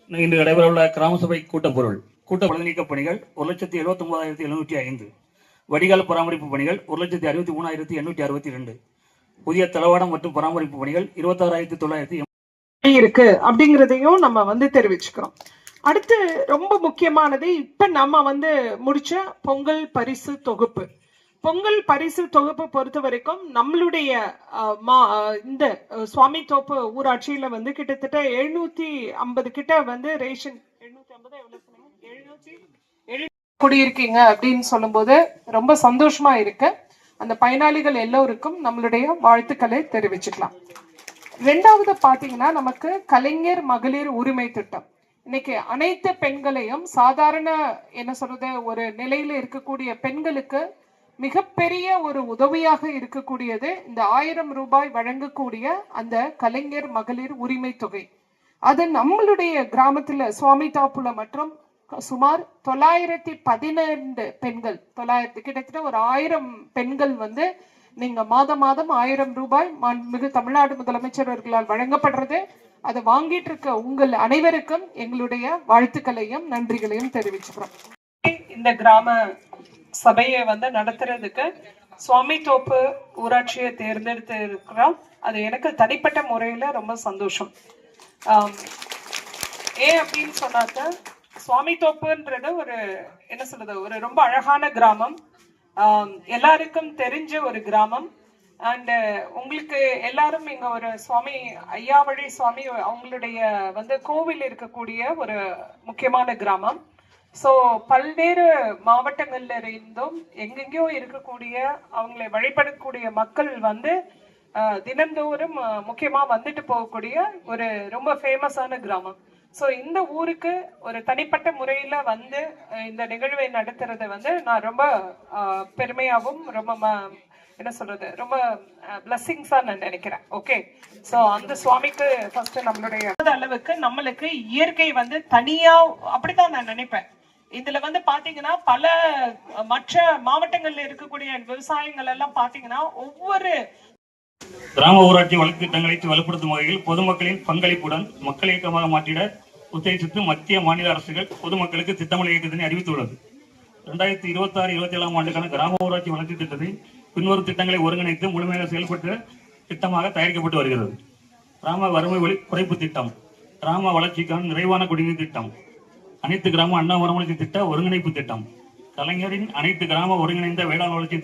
இன்று நடைபெறவுள்ள கிராம சபை கூட்டப்பொருள் கூட்ட பழுதுநீக்க பணிகள் 1,79,705, வடிகால் பராமரிப்பு பணிகள் 1,63,862, புதிய தளவாடம் மற்றும் பராமரிப்பு பணிகள் 26,980 இருக்கு அப்படிங்கிறதையும் நம்ம தெரிவிச்சுக்கிறோம். அடுத்து ரொம்ப முக்கியமானது, இப்ப நம்ம முடிச்ச பொங்கல் பரிசு தொகுப்பு. பொங்கல் பரிசு தொகுப்பு பொறுத்த வரைக்கும் நம்மளுடைய இந்த சுவாமி தோப்பு ஊராட்சியில கிட்டத்தட்ட 750 கிட்ட ரேஷன் 750 குடியிருக்கீங்க அப்படின்னு சொல்லும் போது ரொம்ப சந்தோஷமா இருக்கு. அந்த பயனாளிகள் எல்லோருக்கும் நம்மளுடைய வாழ்த்துக்களை தெரிவிச்சுக்கலாம். ரெண்டாவது பாத்தீங்கன்னா, நமக்கு கலைஞர் மகளிர் உரிமை திட்டம். இன்னைக்கு அனைத்து பெண்களையும் சாதாரண ஒரு நிலையில இருக்கக்கூடிய பெண்களுக்கு மிகப்பெரிய ஒரு உதவியாக இருக்கக்கூடியது இந்த 1000 ரூபாய் வழங்கக்கூடிய அந்த கலைஞர் மகளிர் உரிமை தொகை. அது நம்மளுடைய கிராமத்துல சுவாமி தாப்புல மற்றும் சுமார் 912 பெண்கள், கிட்டத்தட்ட ஒரு 1000 பெண்கள் நீங்க மாதம் 1000 ரூபாய் மாண்புமிகு தமிழ்நாடு முதலமைச்சர் அவர்களால் வழங்கப்படுறது. அதை வாங்கிட்டு இருக்க உங்கள் அனைவருக்கும் எங்களுடைய வாழ்த்துக்களையும் நன்றிகளையும் தெரிவிச்சுக்கிறோம். இந்த கிராம சபையை நடத்துறதுக்கு சுவாமி தோப்பு ஊராட்சியை தேர்ந்தெடுத்து இருக்கிறோம். அது எனக்கு தனிப்பட்ட முறையில ரொம்ப சந்தோஷம். ஏன் அப்படின்னு சொன்னாக்க, சுவாமி தோப்புன்றது ஒரு ரொம்ப அழகான கிராமம், எல்லாருக்கும் தெரிஞ்ச ஒரு கிராமம். அண்ட் உங்களுக்கு எல்லாரும் இங்க ஒரு சுவாமி ஐயாவழி சுவாமி அவங்களுடைய கோவில் இருக்கக்கூடிய ஒரு முக்கியமான கிராமம். ஸோ பல்வேறு மாவட்டங்கள்ல இருந்தும் எங்கெங்கயோ இருக்கக்கூடிய அவங்களை வழிபடக்கூடிய மக்கள் தினந்தோறும் முக்கியமா வந்துட்டு போகக்கூடிய ஒரு ரொம்ப ஃபேமஸான கிராமம். ஸோ இந்த ஊருக்கு ஒரு தனிப்பட்ட முறையில இந்த நிகழ்வை நடத்துறதை நான் ரொம்ப பெருமையாகவும் ரொம்ப ரொம்ப பிளஸிங்ஸா நான் நினைக்கிறேன். ஓகே, சோ அந்த சுவாமிக்கு ஃபர்ஸ்ட் நம்மளுடைய அளவுக்கு நம்மளுக்கு இயற்கை தனியா அப்படித்தான் நான் நினைப்பேன். இதுல பாத்தீங்கன்னா பல மற்ற மாவட்டங்கள்ல இருக்கக்கூடிய விவசாயங்கள் எல்லாம் பாத்தீங்கன்னா ஒவ்வொரு கிராம ஊராட்சி வளர்ச்சி திட்டங்களை வலுப்படுத்தும் வகையில் பொதுமக்களின் பங்களிப்புடன் மக்கள் இயக்கமாக மாற்றிட உத்தேசித்து மத்திய மாநில அரசுகள் பொதுமக்களுக்கு திட்டமிடல் இயக்கத்தினை அறிவித்துள்ளது. 2026-27 ஆண்டுக்கான கிராம ஊராட்சி வளர்ச்சி திட்டத்தை பின்வரும் திட்டங்களை ஒருங்கிணைத்து முழுமையாக செயல்பட்டு திட்டமாக தயாரிக்கப்பட்டு வருகிறது. கிராம வறுமை குறைப்பு திட்டம், கிராம வளர்ச்சிக்கான நிறைவான குடிநீர் திட்டம், அனைத்து கிராம அண்ணா மறுமலர்ச்சி திட்ட ஒருங்கிணைப்பு திட்டம், கலைஞரின் அனைத்து கிராம ஒருங்கிணைந்த வேளாண் வளர்ச்சி